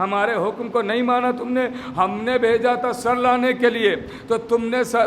ہمارے حکم کو نہیں مانا تم نے. ہم نے بھیجا تھا سر لانے کے لیے تو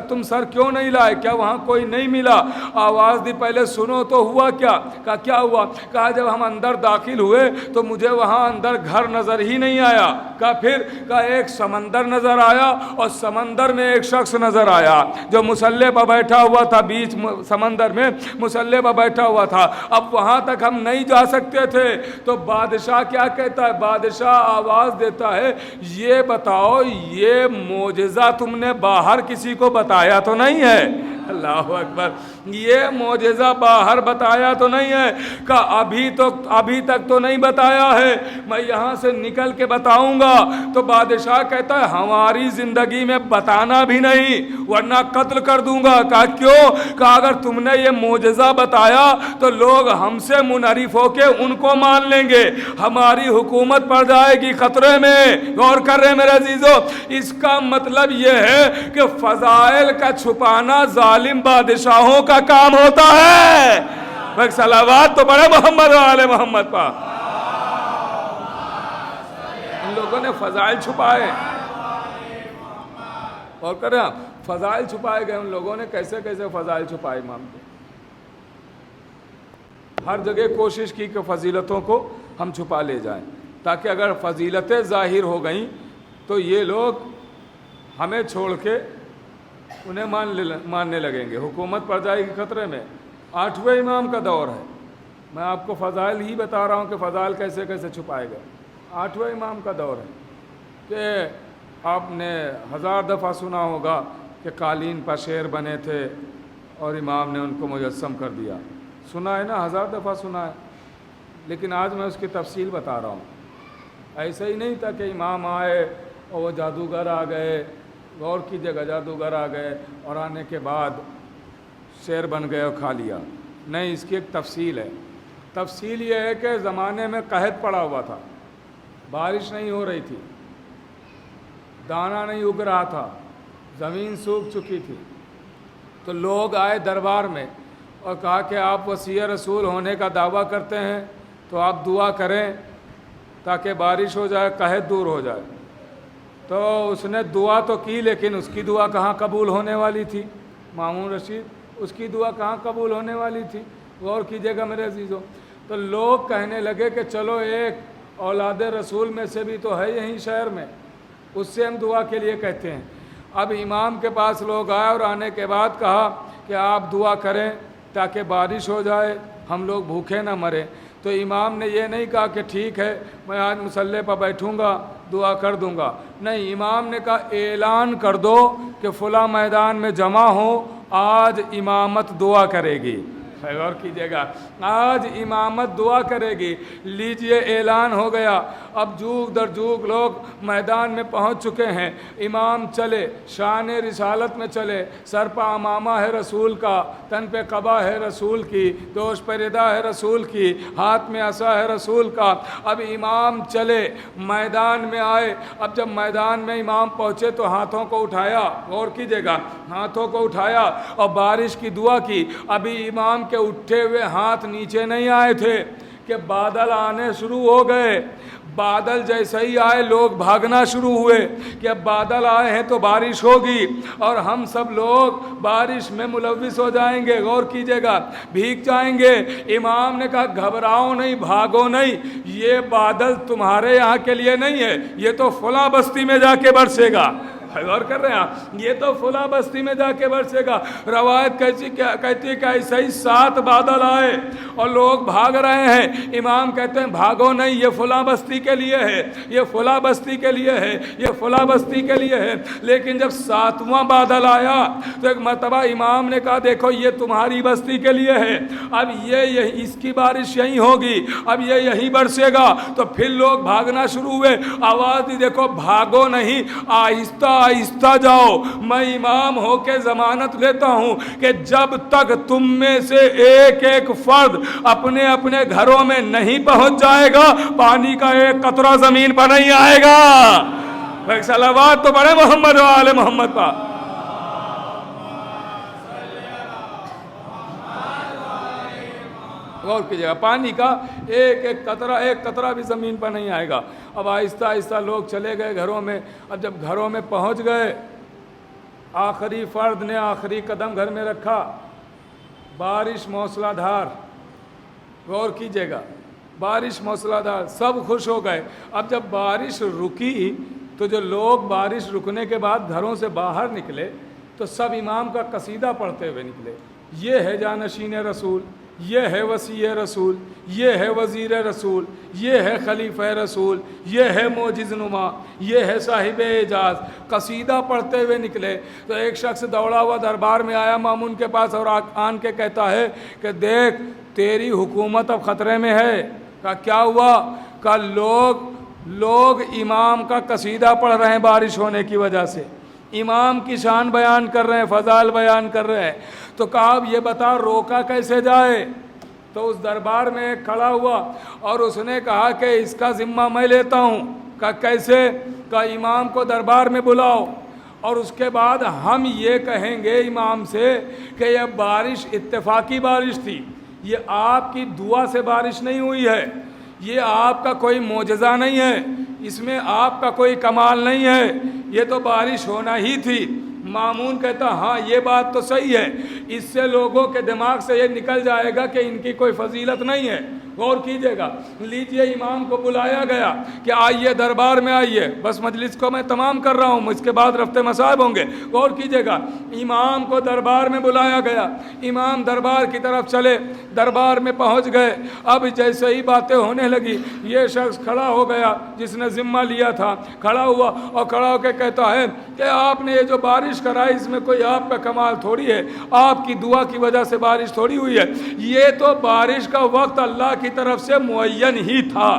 تم سر کیوں نہیں لائے؟ کیا وہاں کوئی نہیں ملا؟ آواز دی پہلے سنو تو ہوا کیا؟ کہا کیا ہوا؟ کہا جب ہم اندر داخل ہوئے تو مجھے وہاں اندر گھر نظر ہی نہیں آیا. کہا پھر؟ کہا ایک سمندر نظر آیا اور سمندر میں ایک شخص نظر آیا جو مسلح پر بیٹھا ہوا تھا، بیچ سمندر میں مسلح پر بیٹھا ہوا تھا. اب وہاں تک ہم نہیں جا سکتے تھے تو بادشاہ کیا کہتا ہے؟ بادشاہ آواز دیتا ہے یہ بتاؤ یہ معجزہ تم نے باہر کسی کو بتایا تو نہیں ہے؟ اللہ اکبر. یہ معجزہ باہر بتایا تو نہیں ہے؟ کہ ابھی تک تو نہیں بتایا ہے، میں یہاں سے نکل کے بتاؤں گا. تو بادشاہ کہتا ہے ہماری زندگی میں بتانا بھی نہیں ورنہ قتل کر دوں گا. کہا کیوں؟ کہا اگر تم نے یہ معجزہ بتایا تو لوگ ہم سے منحرف ہو کے ان کو مان لیں گے، ہماری حکومت پڑ جائے گی خطرے میں. غور کر رہے میرے عزیزو، اس کا مطلب یہ ہے کہ فضائل کا چھپانا ظالم بادشاہوں کا کام ہوتا ہے. صلوات تو بڑے محمد و آل محمد پا. ان لوگوں نے فضائل چھپائے اور کریں فضائل چھپائے گئے. ان لوگوں نے کیسے کیسے فضائل چھپائے امام کے. ہر جگہ کوشش کی کہ فضیلتوں کو ہم چھپا لے جائیں تاکہ اگر فضیلتیں ظاہر ہو گئیں تو یہ لوگ ہمیں چھوڑ کے انہیں ماننے لگیں گے، حکومت پڑ جائے گی خطرے میں. 8ویں امام کا دور ہے. میں آپ کو فضائل ہی بتا رہا ہوں کہ فضائل کیسے کیسے چھپائے گئے. 8ویں امام کا دور ہے کہ آپ نے 1000 دفعہ سنا ہوگا کہ قالین پر شیر بنے تھے اور امام نے ان کو مجسم کر دیا. سنا ہے نا؟ 1000 دفعہ سنا ہے. لیکن آج میں اس کی تفصیل بتا رہا ہوں. ایسا ہی نہیں تھا کہ امام آئے اور وہ جادوگر آ گئے. غور کیجیے گا، جادوگر آ گئے اور آنے کے بعد شیر بن گئے اور کھا لیا. نہیں، اس کی ایک تفصیل ہے. تفصیل یہ ہے کہ زمانے میں قحط پڑا ہوا تھا، بارش نہیں ہو رہی تھی، دانہ نہیں اگ رہا تھا، زمین سوکھ چکی تھی. تو لوگ آئے دربار میں اور کہا کہ آپ وصی رسول ہونے کا دعویٰ کرتے ہیں تو آپ دعا کریں تاکہ بارش ہو جائے، قحط دور ہو جائے. تو اس نے دعا تو کی لیکن اس کی دعا کہاں قبول ہونے والی تھی؟ مامون رشید، اس کی دعا کہاں قبول ہونے والی تھی؟ غور کیجیے گا میرے عزیزوں. تو لوگ کہنے لگے کہ چلو ایک اولاد رسول میں سے بھی تو ہے یہیں شہر میں، اس سے ہم دعا کے لیے کہتے ہیں. اب امام کے پاس لوگ آئے اور آنے کے بعد کہا کہ آپ دعا کریں تاکہ بارش ہو جائے، ہم لوگ بھوکے نہ مریں. تو امام نے یہ نہیں کہا کہ ٹھیک ہے میں آج مصلے پر بیٹھوں گا دعا کر دوں گا. نہیں، امام نے کہا اعلان کر دو کہ فلاں میدان میں جمع ہو، آج امامت دعا کرے گی. غور کیجیے گا، آج امامت دعا کرے گی. لیجئے اعلان ہو گیا. اب جوگ در جوگ لوگ میدان میں پہنچ چکے ہیں. امام چلے، شان رسالت میں چلے، سر پہ امامہ ہے رسول کا، تن پہ قبا ہے رسول کی، دوش پہ ردا ہے رسول کی، ہاتھ میں عصا ہے رسول کا. اب امام چلے، میدان میں آئے. اب جب میدان میں امام پہنچے تو ہاتھوں کو اٹھایا. غور کیجیے گا، ہاتھوں کو اٹھایا اور بارش کی دعا کی. ابھی امام کے اٹھے ہوئے ہاتھ نیچے نہیں آئے تھے کہ بادل آنے شروع ہو گئے. بادل جیسے ہی آئے لوگ بھاگنا شروع ہوئے کہ اب بادل آئے ہیں تو بارش ہوگی اور ہم سب لوگ بارش میں ملوث ہو جائیں گے. غور کیجیے گا، بھیگ جائیں گے. امام نے کہا گھبراؤ نہیں، بھاگو نہیں، یہ بادل تمہارے یہاں کے لیے نہیں ہے، یہ تو فلاں بستی میں جا کے برسے گا. غور کر رہے ہیں آپ، یہ تو فلاں بستی میں جا کے برسے گا. روایت کہتی ہے کہ ایسے ہی 7 بادل آئے اور لوگ بھاگ رہے ہیں. امام کہتے ہیں بھاگو نہیں، یہ فلاں بستی کے لیے ہے، یہ فلاں بستی کے لیے ہے، یہ فلاں بستی کے لیے ہے. لیکن جب 7واں بادل آیا تو ایک مرتبہ امام نے کہا دیکھو یہ تمہاری بستی کے لیے ہے، اب یہ اس کی بارش یہیں ہوگی، اب یہ یہیں برسے گا. تو پھر لوگ بھاگنا شروع ہوئے. آواز دی دیکھو بھاگو نہیں، آہستہ آہستہ جاؤ. میں امام ہو کے ضمانت لیتا ہوں کہ جب تک تم میں سے ایک ایک فرد اپنے اپنے گھروں میں نہیں پہنچ جائے گا پانی کا ایک قطرہ زمین پر نہیں آئے گا. صلوات تو بڑے محمد و آل محمد پا. غور کیجیے گا، پانی کا ایک قطرہ بھی زمین پر نہیں آئے گا۔ اب آہستہ آہستہ لوگ چلے گئے گھروں میں۔ اب جب گھروں میں پہنچ گئے، آخری فرد نے آخری قدم گھر میں رکھا، بارش موسلا دھار، غور کیجیے گا، بارش موسلا دھار، سب خوش ہو گئے۔ اب جب بارش رکی تو جو لوگ بارش رکنے کے بعد گھروں سے باہر نکلے تو سب امام کا قصیدہ پڑھتے ہوئے نکلے۔ یہ ہے جانشین رسول، یہ ہے وصی رسول، یہ ہے وزیر رسول، یہ ہے خلیفہ رسول، یہ ہے معجز نما، یہ ہے صاحب اعجاز۔ قصیدہ پڑھتے ہوئے نکلے تو ایک شخص دوڑا ہوا دربار میں آیا مامون کے پاس اور آن کے کہتا ہے کہ دیکھ تیری حکومت اب خطرے میں ہے۔ کہا کیا ہوا؟ کہا لوگ امام کا قصیدہ پڑھ رہے ہیں بارش ہونے کی وجہ سے، امام کی شان بیان کر رہے ہیں، فضائل بیان کر رہے ہیں۔ تو کہا اب یہ بتا روکا کیسے جائے؟ تو اس دربار میں ایک کھڑا ہوا اور اس نے کہا کہ اس کا ذمہ میں لیتا ہوں۔ کہا کیسے؟ کہا امام کو دربار میں بلاؤ اور اس کے بعد ہم یہ کہیں گے امام سے کہ یہ بارش اتفاقی بارش تھی، یہ آپ کی دعا سے بارش نہیں ہوئی ہے، یہ آپ کا کوئی معجزہ نہیں ہے، اس میں آپ کا کوئی کمال نہیں ہے، یہ تو بارش ہونا ہی تھی۔ مامون کہتا ہاں یہ بات تو صحیح ہے، اس سے لوگوں کے دماغ سے یہ نکل جائے گا کہ ان کی کوئی فضیلت نہیں ہے۔ غور کیجیے گا، لیجئے امام کو بلایا گیا کہ آئیے دربار میں آئیے، بس مجلس کو میں تمام کر رہا ہوں، اس کے بعد رفع مصائب ہوں گے۔ غور کیجیے گا، امام کو دربار میں بلایا گیا، امام دربار کی طرف چلے، دربار میں پہنچ گئے۔ اب جیسے ہی باتیں ہونے لگی یہ شخص کھڑا ہو گیا جس نے ذمہ لیا تھا، کھڑا ہوا اور کھڑا ہو کے کہتا ہے کہ آپ نے یہ جو بارش کرائی اس میں کوئی آپ کا کمال تھوڑی ہے، آپ کی دعا کی وجہ سے بارش تھوڑی ہوئی ہے، یہ تو بارش کا وقت اللہ کی طرف سے معین ہی تھا،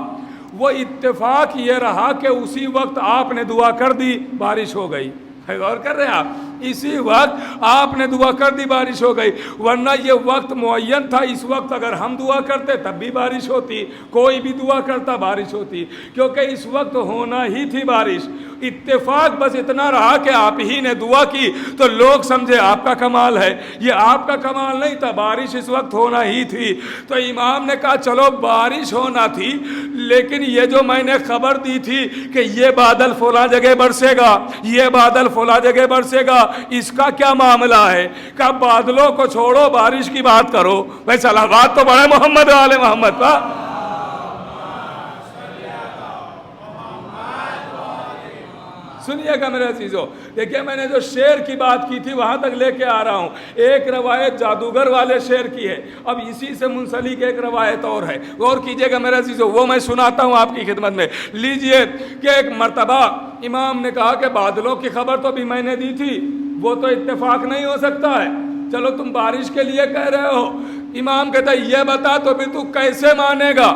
وہ اتفاق یہ رہا کہ اسی وقت آپ نے دعا کر دی بارش ہو گئی۔ غور کر رہے ہیں آپ، اسی وقت آپ نے دعا کر دی بارش ہو گئی، ورنہ یہ وقت معین تھا، اس وقت اگر ہم دعا کرتے تب بھی بارش ہوتی، کوئی بھی دعا کرتا بارش ہوتی، کیونکہ اس وقت ہونا ہی تھی بارش۔ اتفاق بس اتنا رہا کہ آپ ہی نے دعا کی تو لوگ سمجھے آپ کا کمال ہے، یہ آپ کا کمال نہیں تھا، بارش اس وقت ہونا ہی تھی۔ تو امام نے کہا چلو بارش ہونا تھی، لیکن یہ جو میں نے خبر دی تھی کہ یہ بادل فلاں جگہ برسے گا، یہ بادل فلاں جگہ برسے گا، اس کا کیا معاملہ ہے؟ کہ بادلوں کو چھوڑو بارش کی بات کرو۔ بھائی صلوات تو بڑے محمد والے محمد کا۔ سنیے گا میرے عزیزو، دیکھیں میں نے جو شعر کی بات کی تھی وہاں تک لے کے آ رہا ہوں۔ ایک روایت جادوگر والے شعر کی ہے، اب اسی سے منسلک ایک روایت اور ہے، غور کیجئے گا میرے عزیزو، وہ میں سناتا ہوں آپ کی خدمت میں۔ لیجئے کہ ایک مرتبہ امام نے کہا کہ بادلوں کی خبر تو بھی میں نے دی تھی، وہ تو اتفاق نہیں ہو سکتا ہے، چلو تم بارش کے لیے کہہ رہے ہو۔ امام کہتا ہے یہ بتا تو بھی تو کیسے مانے گا،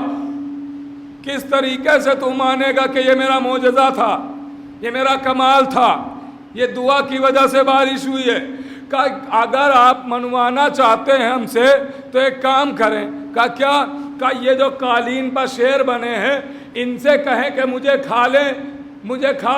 کس طریقے سے تو مانے گا کہ یہ میرا معجزہ تھا، یہ میرا کمال تھا، یہ دعا کی وجہ سے بارش ہوئی ہے۔ کہ اگر آپ منوانا چاہتے ہیں ہم سے تو ایک کام کریں۔ کہا کیا؟ کہ یہ جو قالین پر شعر بنے ہیں ان سے کہیں کہ مجھے کھا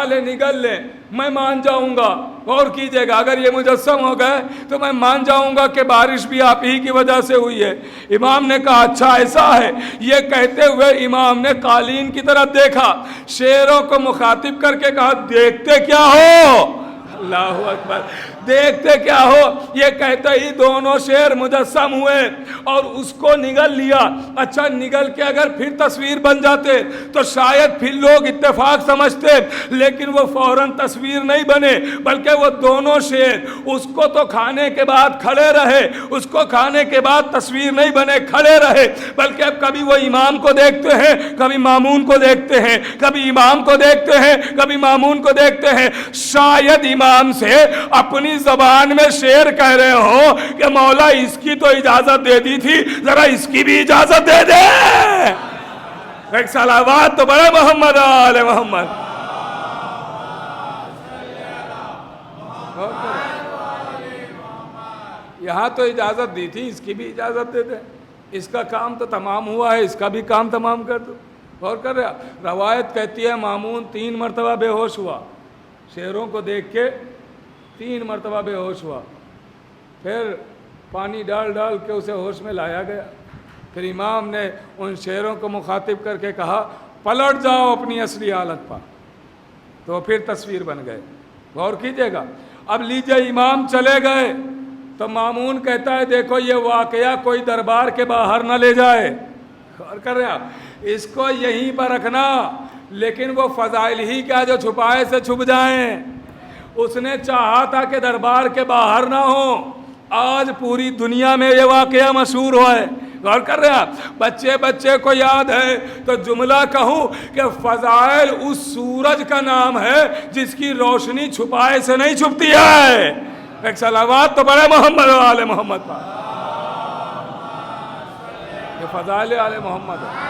لیں نگل لیں، میں مان جاؤں گا۔ غور کیجئے گا، اگر یہ مجسم ہو گئے تو میں مان جاؤں گا کہ بارش بھی آپ ہی کی وجہ سے ہوئی ہے۔ امام نے کہا اچھا ایسا ہے۔ یہ کہتے ہوئے امام نے قالین کی طرف دیکھا، شعروں کو مخاطب کر کے کہا دیکھتے کیا ہو؟ اللہ اکبر، دیکھتے کیا ہو؟ یہ کہتے ہی دونوں شعر مجسم ہوئے اور اس کو نگل لیا۔ اچھا نگل کے اگر پھر تصویر بن جاتے تو شاید پھر لوگ اتفاق سمجھتے، لیکن وہ فوراً تصویر نہیں بنے بلکہ وہ دونوں شعر اس کو تو کھانے کے بعد کھڑے رہے، اس کو کھانے کے بعد تصویر نہیں بنے، کھڑے رہے، بلکہ اب کبھی وہ امام کو دیکھتے ہیں، کبھی مامون کو دیکھتے ہیں، کبھی امام کو دیکھتے ہیں، کبھی مامون کو دیکھتے ہیں۔ شاید امام سے اپنی زبان میں شعر کہہ رہے ہو کہ مولا اس کی تو اجازت دے دی تھی، ذرا اس کی بھی اجازت دے دے۔ ایک صلوات تو بڑے محمد آل محمد۔ یہاں تو اجازت دی تھی، اس کی بھی اجازت دے دے، اس کا کام تو تمام ہوا ہے، اس کا بھی کام تمام کر دو۔ غور کر رہے ہیں، روایت کہتی ہے مامون 3 مرتبہ بے ہوش ہوا، شعروں کو دیکھ کے 3 مرتبہ بے ہوش ہوا، پھر پانی ڈال ڈال کے اسے ہوش میں لایا گیا۔ پھر امام نے ان شیروں کو مخاطب کر کے کہا پلٹ جاؤ اپنی اصلی حالت پر، تو پھر تصویر بن گئے۔ غور کیجئے گا۔ اب لیجئے امام چلے گئے تو مامون کہتا ہے دیکھو یہ واقعہ کوئی دربار کے باہر نہ لے جائے، غور کر رہے آپ، اس کو یہیں پر رکھنا، لیکن وہ فضائل ہی کیا جو چھپائے سے چھپ جائیں۔ اس نے چاہا تھا کہ دربار کے باہر نہ ہو، آج پوری دنیا میں یہ واقعہ مشہور ہوا ہے۔ غور کر رہے ہیں آپ، بچے کو یاد ہے تو جملہ کہوں کہ فضائل اس سورج کا نام ہے جس کی روشنی چھپائے سے نہیں چھپتی ہے۔ ایک صلوات تو بڑے محمد و آل محمد پر، یہ فضائل آل محمد ہے،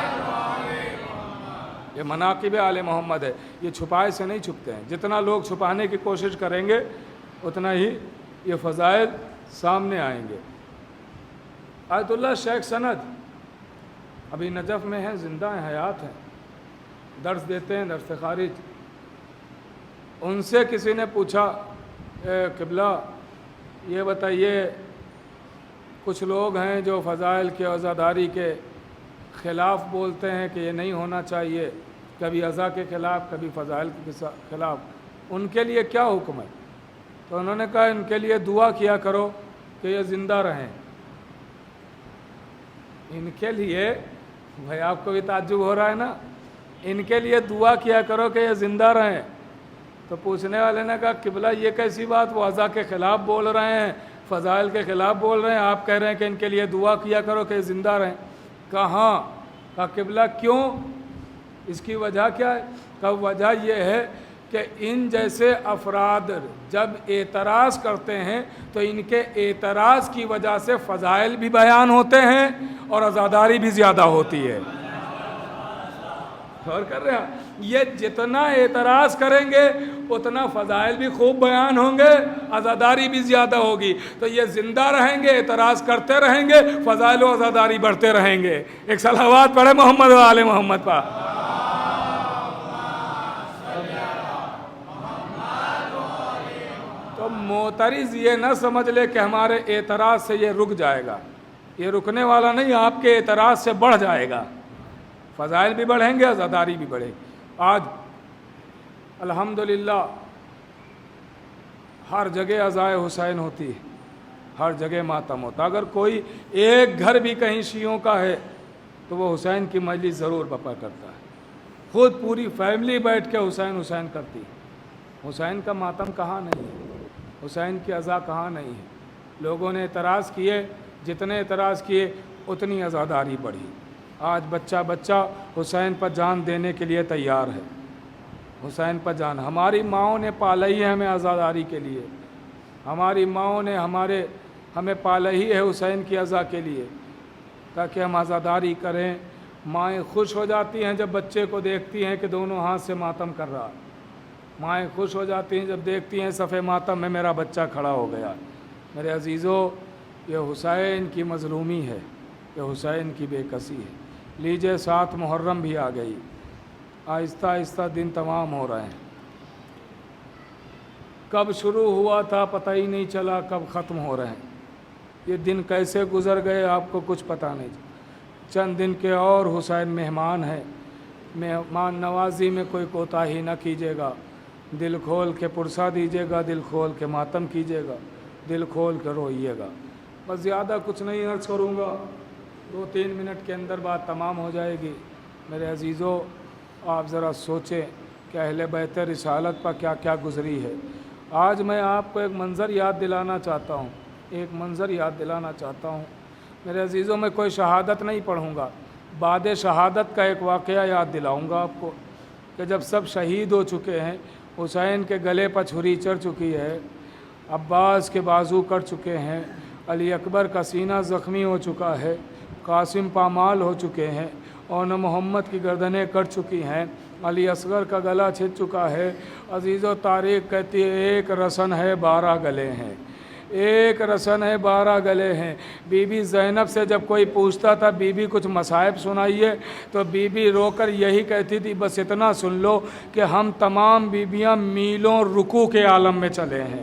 یہ مناقب آل محمد ہے، یہ چھپائے سے نہیں چھپتے ہیں۔ جتنا لوگ چھپانے کی کوشش کریں گے اتنا ہی یہ فضائل سامنے آئیں گے۔ آیت اللہ شیخ سند ابھی نجف میں ہیں، زندہ ہیں، حیات ہیں، درس دیتے ہیں، درس خارج۔ ان سے کسی نے پوچھا اے قبلہ یہ بتائیے کچھ لوگ ہیں جو فضائل کے عزاداری کے خلاف بولتے ہیں کہ یہ نہیں ہونا چاہیے، کبھی عزا کے خلاف کبھی فضائل کے خلاف، ان کے لیے کیا حکم ہے؟ تو انہوں نے کہا ان کے لیے دعا کیا کرو کہ یہ زندہ رہیں۔ ان کے لیے، بھائی آپ کو بھی تعجب ہو رہا ہے نا، ان کے لیے دعا کیا کرو کہ یہ زندہ رہیں۔ تو پوچھنے والے نے کہا قبلہ یہ کیسی بات، وہ عزا کے خلاف بول رہے ہیں، فضائل کے خلاف بول رہے ہیں، آپ کہہ رہے ہیں کہ ان کے لیے دعا کیا کرو کہ یہ زندہ رہیں۔ کہاں؟ کہا قبلہ کیوں؟ اس کی وجہ کیا ہے؟ کہا وجہ یہ ہے کہ ان جیسے افراد جب اعتراض کرتے ہیں تو ان کے اعتراض کی وجہ سے فضائل بھی بیان ہوتے ہیں اور عزاداری بھی زیادہ ہوتی ہے۔ غور کر رہے ہیں؟ یہ جتنا اعتراض کریں گے اتنا فضائل بھی خوب بیان ہوں گے، عزاداری بھی زیادہ ہوگی۔ تو یہ زندہ رہیں گے، اعتراض کرتے رہیں گے، فضائل و عزاداری بڑھتے رہیں گے۔ ایک صلوات پڑھے محمد و آل محمد پر۔ تو معترض یہ نہ سمجھ لے کہ ہمارے اعتراض سے یہ رک جائے گا، یہ رکنے والا نہیں، آپ کے اعتراض سے بڑھ جائے گا، فضائل بھی بڑھیں گے، عزاداری بھی بڑھے گی۔ آج الحمدللہ ہر جگہ عزائے حسین ہوتی ہے، ہر جگہ ماتم ہوتا۔ اگر کوئی ایک گھر بھی کہیں شیعوں کا ہے تو وہ حسین کی مجلس ضرور برپا کرتا ہے، خود پوری فیملی بیٹھ کے حسین حسین کرتی ہے۔ حسین کا ماتم کہاں نہیں ہے، حسین کی عزا کہاں نہیں ہے۔ لوگوں نے اعتراض کیے، جتنے اعتراض کیے اتنی عزاداری بڑھی۔ آج بچہ حسین پر جان دینے کے لیے تیار ہے، حسین پر جان۔ ہماری ماؤں نے پالا ہی ہے ہمیں عزاداری کے لیے، ہماری ماؤں نے ہمیں پالا ہی ہے حسین کی عزا کے لیے، تاکہ ہم عزاداری کریں۔ مائیں خوش ہو جاتی ہیں جب بچے کو دیکھتی ہیں کہ دونوں ہاتھ سے ماتم کر رہا، مائیں خوش ہو جاتی ہیں جب دیکھتی ہیں صف ماتم میں میرا بچہ کھڑا ہو گیا۔ میرے عزیزو، یہ حسین کی مظلومی ہے، یہ حسین کی بے کسی ہے۔ لیجئے 7 محرم بھی آ گئی، آہستہ آہستہ دن تمام ہو رہے ہیں۔ کب شروع ہوا تھا پتہ ہی نہیں چلا، کب ختم ہو رہے ہیں۔ یہ دن کیسے گزر گئے آپ کو کچھ پتہ نہیں۔ چند دن کے اور حسین مہمان ہیں، مہمان نوازی میں کوئی کوتاہی نہ کیجیے گا، دل کھول کے پرسہ دیجیے گا، دل کھول کے ماتم کیجیے گا، دل کھول کے روئیے گا۔ بس زیادہ کچھ نہیں عرض کروں گا، 2-3 منٹ کے اندر بات تمام ہو جائے گی۔ میرے عزیزو، آپ ذرا سوچیں کہ اہل بیت رسالت پر کیا کیا گزری ہے۔ آج میں آپ کو ایک منظر یاد دلانا چاہتا ہوں، ایک منظر یاد دلانا چاہتا ہوں۔ میرے عزیزوں، میں کوئی شہادت نہیں پڑھوں گا، بعد شہادت کا ایک واقعہ یاد دلاؤں گا آپ کو کہ جب سب شہید ہو چکے ہیں، حسین کے گلے پر چھری چڑھ چکی ہے، عباس کے بازو کٹ چکے ہیں، علی اکبر کا سینہ زخمی ہو چکا ہے، قاسم پامال ہو چکے ہیں، اور محمد کی گردنیں کٹ چکی ہیں، علی اصغر کا گلا چھٹ چکا ہے۔ عزیز و تاریخ کہتی ہے ایک رسن ہے 12 گلے ہیں، ایک رسن ہے 12 گلے ہیں۔ بی بی زینب سے جب کوئی پوچھتا تھا بی بی کچھ مصائب سنائیے تو بی بی رو کر یہی کہتی تھی بس اتنا سن لو کہ ہم تمام بیویاں میلوں رکوع کے عالم میں چلے ہیں۔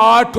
8